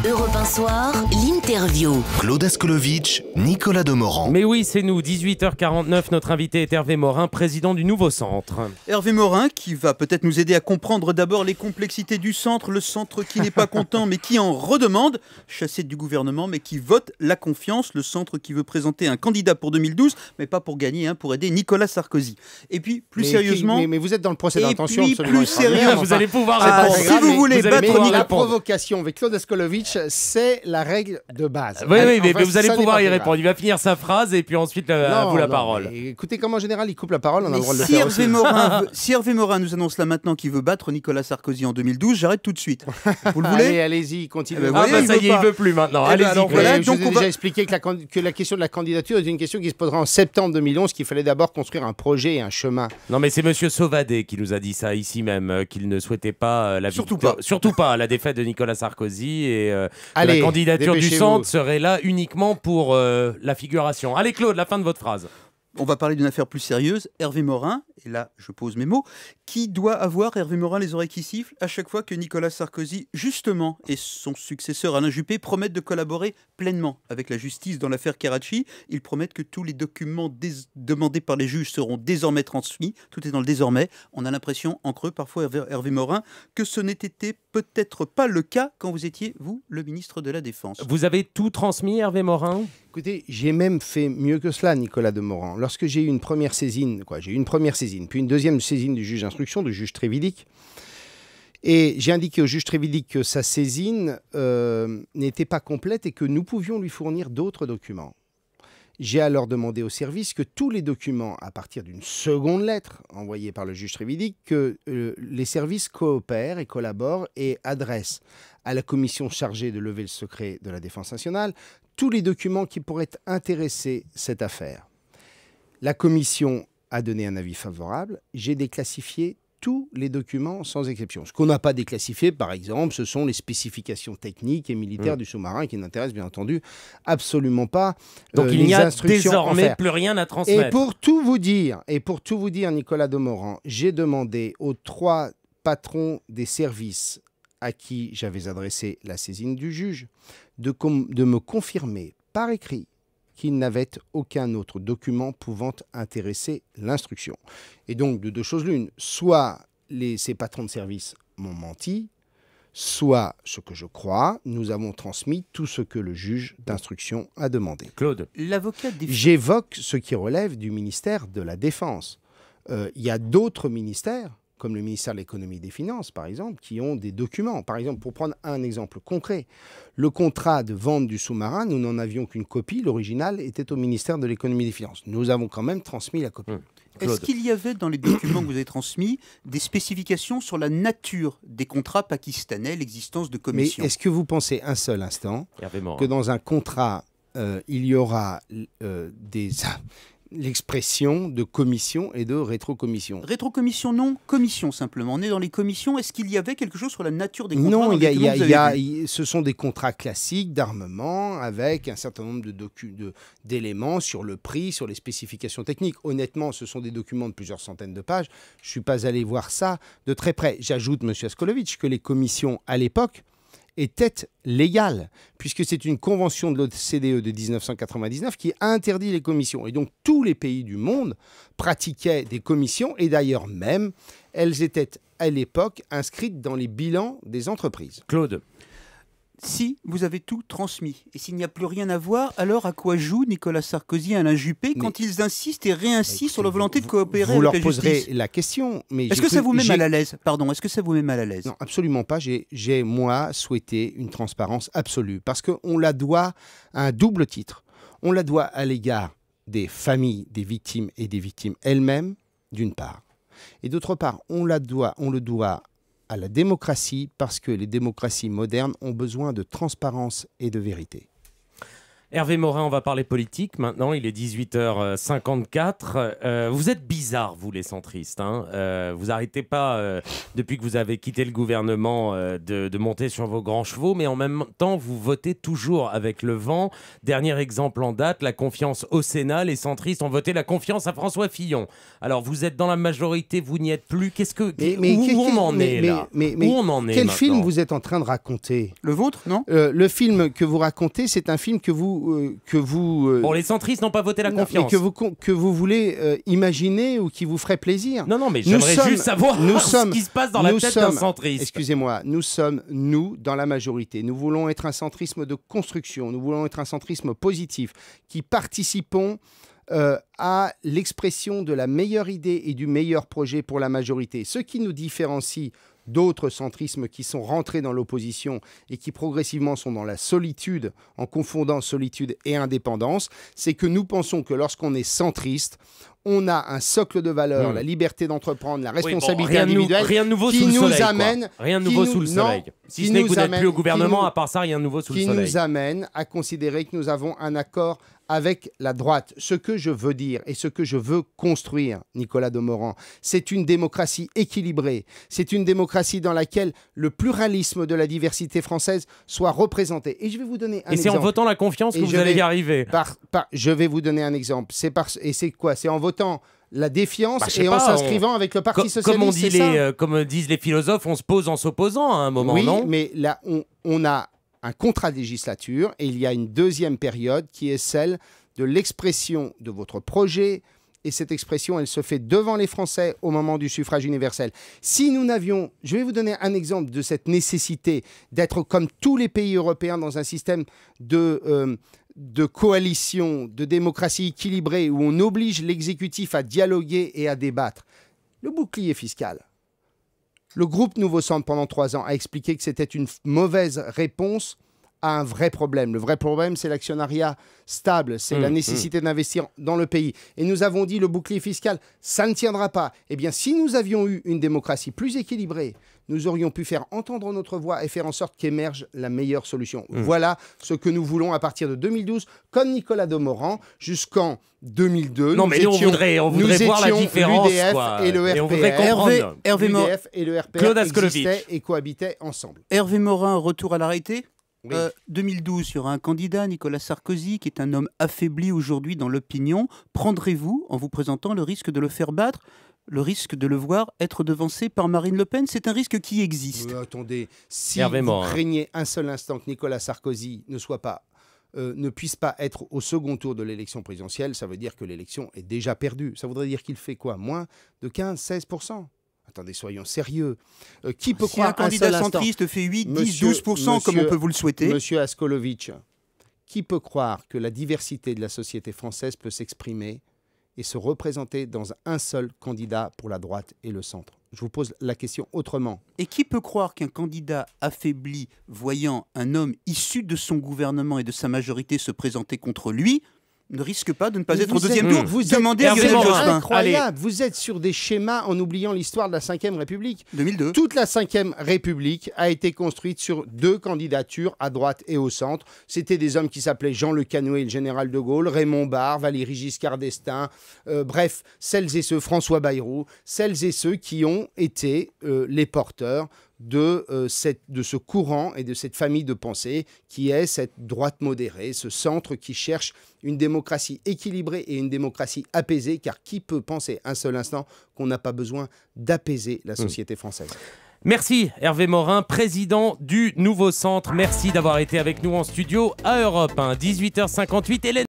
Europe 1 Soir, l'interview. Claude Askolovitch, Nicolas Demorand. Mais oui, c'est nous, 18h49, notre invité est Hervé Morin, président du Nouveau Centre. Hervé Morin qui va peut-être nous aider à comprendre d'abord les complexités du centre, le centre qui n'est pas content mais qui en redemande, chassé du gouvernement mais qui vote la confiance, le centre qui veut présenter un candidat pour 2012 mais pas pour gagner, pour aider Nicolas Sarkozy. Et puis plus sérieusement... Mais vous êtes dans le procès d'intention puis, absolument plus sérieux, Vous allez pouvoir si vous voulez battre mais Nicolas... la provocation avec Claude Askolovitch, c'est la règle de base. Oui, Allez, mais enfin, vous allez ça pouvoir n'est y pas répondre. grave. Il va finir sa phrase et puis ensuite à vous la parole. Mais écoutez, comme en général, il coupe la parole, on a Mais le droit de le si faire Hervé, aussi. si Hervé Morin nous annonce là maintenant qu'il veut battre Nicolas Sarkozy en 2012, j'arrête tout de suite. Vous le voulez? Allez-y, continuez. Eh ben, Ah voyez, bah il ça veut y est, pas. il veut plus maintenant. Eh ben, Allez-y. alors, Claude. voilà, Je vous donc ai on déjà va- expliqué que la question de la candidature est une question qui se posera en septembre 2011, qu'il fallait d'abord construire un projet et un chemin. Non mais c'est Monsieur Sauvadet qui nous a dit ça ici même, qu'il ne souhaitait pas surtout pas la défaite de Nicolas Sarkozy et que Allez, la candidature du dépêchez-vous. centre serait là uniquement pour la figuration. Allez Claude, la fin de votre phrase. On va parler d'une affaire plus sérieuse. Hervé Morin, et là je pose mes mots, qui doit avoir Hervé Morin les oreilles qui sifflent à chaque fois que Nicolas Sarkozy, justement, et son successeur Alain Juppé promettent de collaborer pleinement avec la justice dans l'affaire Karachi. Ils promettent que tous les documents demandés par les juges seront désormais transmis. Tout est dans le désormais. On a l'impression, en creux, parfois, Hervé Morin, que ce n'était peut-être pas le cas quand vous étiez, vous, le ministre de la Défense. Vous avez tout transmis, Hervé Morin? Écoutez, j'ai même fait mieux que cela, Nicolas Demorand. Lorsque j'ai eu une première saisine, puis une deuxième saisine du juge d'instruction, du juge Trévidic, et j'ai indiqué au juge Trévidic que sa saisine n'était pas complète et que nous pouvions lui fournir d'autres documents. J'ai alors demandé au service que tous les documents, à partir d'une seconde lettre envoyée par le juge Trévidic, que les services coopèrent et collaborent et adressent à la commission chargée de lever le secret de la Défense nationale tous les documents qui pourraient intéresser cette affaire. La commission a donné un avis favorable. J'ai déclassifié tous les documents sans exception. Ce qu'on n'a pas déclassifié, par exemple, ce sont les spécifications techniques et militaires du sous-marin qui n'intéressent bien entendu absolument pas Donc il les n'y a instructions en désormais fer. plus rien à Et transmettre. pour tout vous dire, Nicolas Demorand, j'ai demandé aux 3 patrons des services à qui j'avais adressé la saisine du juge de me confirmer par écrit qu'ils n'avaient aucun autre document pouvant intéresser l'instruction. Et donc, de deux choses l'une, soit ces patrons de service m'ont menti, soit, ce que je crois, nous avons transmis tout ce que le juge d'instruction a demandé. Claude. L'avocat des... J'évoque ce qui relève du ministère de la Défense. Il y a d'autres ministères, comme le ministère de l'Économie et des Finances, par exemple, qui ont des documents. Par exemple, pour prendre un exemple concret, le contrat de vente du sous-marin, nous n'en avions qu'une copie. L'original était au ministère de l'Économie et des Finances. Nous avons quand même transmis la copie. Est-ce qu'il y avait dans les documents que vous avez transmis des spécifications sur la nature des contrats pakistanais, l'existence de Mais commissions? est-ce que vous pensez un seul instant Hervé Morin. que dans un contrat, il y aura l'expression de commission et de rétrocommission? Rétrocommission non, commission simplement. On est dans les commissions. Est-ce qu'il y avait quelque chose sur la nature des contrats dans Non, les documents que vous avez vus ce sont des contrats classiques d'armement avec un certain nombre d'éléments sur le prix, sur les spécifications techniques. Honnêtement, ce sont des documents de plusieurs centaines de pages. Je ne suis pas allé voir ça de très près. J'ajoute, M. Askolovitch, que les commissions, à l'époque, était légale, puisque c'est une convention de l'OCDE de 1999 qui interdit les commissions. Et donc, tous les pays du monde pratiquaient des commissions, et d'ailleurs même, elles étaient à l'époque inscrites dans les bilans des entreprises. Claude. Si vous avez tout transmis et s'il n'y a plus rien à voir, alors à quoi jouent Nicolas Sarkozy et Alain Juppé quand ils insistent et réinsistent sur la volonté de coopérer Vous leur avec la poserez justice? la question. Mais Est-ce que ça vous met mal à l'aise? Pardon, est-ce que ça vous met mal à l'aise? Non, absolument pas. J'ai, moi, souhaité une transparence absolue. Parce qu'on la doit à un double titre. On la doit à l'égard des familles des victimes et des victimes elles-mêmes, d'une part. Et d'autre part, on le doit à la démocratie, parce que les démocraties modernes ont besoin de transparence et de vérité. Hervé Morin, on va parler politique maintenant, il est 18h54. Vous êtes bizarre, vous les centristes. Vous n'arrêtez pas, depuis que vous avez quitté le gouvernement, de monter sur vos grands chevaux, mais en même temps, vous votez toujours avec le vent. Dernier exemple en date, la confiance au Sénat. Les centristes ont voté la confiance à François Fillon. Alors, vous êtes dans la majorité, vous n'y êtes plus. Où on en est là ? Où on en est Quel maintenant ? film vous êtes en train de raconter ? Le vôtre, non ? Le film que vous racontez, c'est un film que vous... Bon, les centristes n'ont pas voté la confiance. Que vous voulez imaginer ou qui vous ferait plaisir. Non, mais j'aimerais juste savoir ce qui se passe dans la tête d'un centriste. Excusez-moi, nous sommes, dans la majorité. Nous voulons être un centrisme de construction. Nous voulons être un centrisme positif qui participons à l'expression de la meilleure idée et du meilleur projet pour la majorité. Ce qui nous différencie d'autres centrismes qui sont rentrés dans l'opposition et qui progressivement sont dans la solitude, en confondant solitude et indépendance, c'est que nous pensons que lorsqu'on est centriste, on a un socle de valeurs, la liberté d'entreprendre, la responsabilité individuelle, rien de nouveau qui sous le nous soleil, amène... Rien de nouveau sous le soleil. Si ce n'est que vous n'êtes plus au gouvernement, à part ça, rien de nouveau sous le soleil. Qui nous amène à considérer que nous avons un accord avec la droite. Ce que je veux dire et ce que je veux construire, Nicolas Demorand, c'est une démocratie équilibrée. C'est une démocratie dans laquelle le pluralisme de la diversité française soit représenté. Et je vais vous donner un exemple. Et c'est en votant la confiance que vous allez y arriver. Je vais vous donner un exemple. Et c'est quoi ? C'est en votant la défiance et en s'inscrivant avec le Parti socialiste. Comme disent les philosophes, on se pose en s'opposant à un moment, non ? Oui, mais là, on a un contrat de législature et il y a une deuxième période qui est celle de l'expression de votre projet. Et cette expression, elle se fait devant les Français au moment du suffrage universel. Si nous n'avions... Je vais vous donner un exemple de cette nécessité d'être comme tous les pays européens dans un système de coalition, de démocratie équilibrée, où on oblige l'exécutif à dialoguer et à débattre. Le bouclier fiscal. Le groupe Nouveau Centre, pendant 3 ans, a expliqué que c'était une mauvaise réponse à un vrai problème. Le vrai problème, c'est l'actionnariat stable, c'est la nécessité d'investir dans le pays. Et nous avons dit, le bouclier fiscal, ça ne tiendra pas. Eh bien, si nous avions eu une démocratie plus équilibrée, nous aurions pu faire entendre notre voix et faire en sorte qu'émerge la meilleure solution. Voilà ce que nous voulons à partir de 2012, comme Nicolas Demorand, jusqu'en 2002. Non, mais nous, on voudrait voir la différence. L'UDF et le RPR. Hervé Morin et le RPR existaient et cohabitaient ensemble. Hervé Morin, retour à l'arrêté. Oui. 2012, il y aura un candidat, Nicolas Sarkozy, qui est un homme affaibli aujourd'hui dans l'opinion. Prendrez-vous, en vous présentant, le risque de le faire battre, le risque de le voir être devancé par Marine Le Pen? C'est un risque qui existe. Attendez, si vous craignez un seul instant que Nicolas Sarkozy ne puisse pas être au second tour de l'élection présidentielle, ça veut dire que l'élection est déjà perdue. Ça voudrait dire qu'il fait quoi? Moins de 15-16%. Attendez, soyons sérieux. Qui peut croire un candidat centriste fait 8, 10, 12%, comme on peut vous le souhaiter? Monsieur Askolovitch, qui peut croire que la diversité de la société française peut s'exprimer et se représenter dans un seul candidat pour la droite et le centre? Je vous pose la question autrement. Et qui peut croire qu'un candidat affaibli, voyant un homme issu de son gouvernement et de sa majorité se présenter contre lui, ne risque pas de ne pas être au deuxième tour? Vous demandez à Lionel Jospin. Incroyable. Vous êtes sur des schémas en oubliant l'histoire de la Ve République. 2002. Toute la Ve République a été construite sur 2 candidatures à droite et au centre. C'était des hommes qui s'appelaient Jean Le Canuet et le général de Gaulle, Raymond Barre, Valéry Giscard d'Estaing, bref, celles et ceux, François Bayrou, celles et ceux qui ont été les porteurs de ce courant et de cette famille de pensée qui est cette droite modérée, ce centre qui cherche une démocratie équilibrée et une démocratie apaisée, car qui peut penser un seul instant qu'on n'a pas besoin d'apaiser la société française? Merci Hervé Morin, président du Nouveau Centre. Merci d'avoir été avec nous en studio à Europe 1, 18h58. Hélène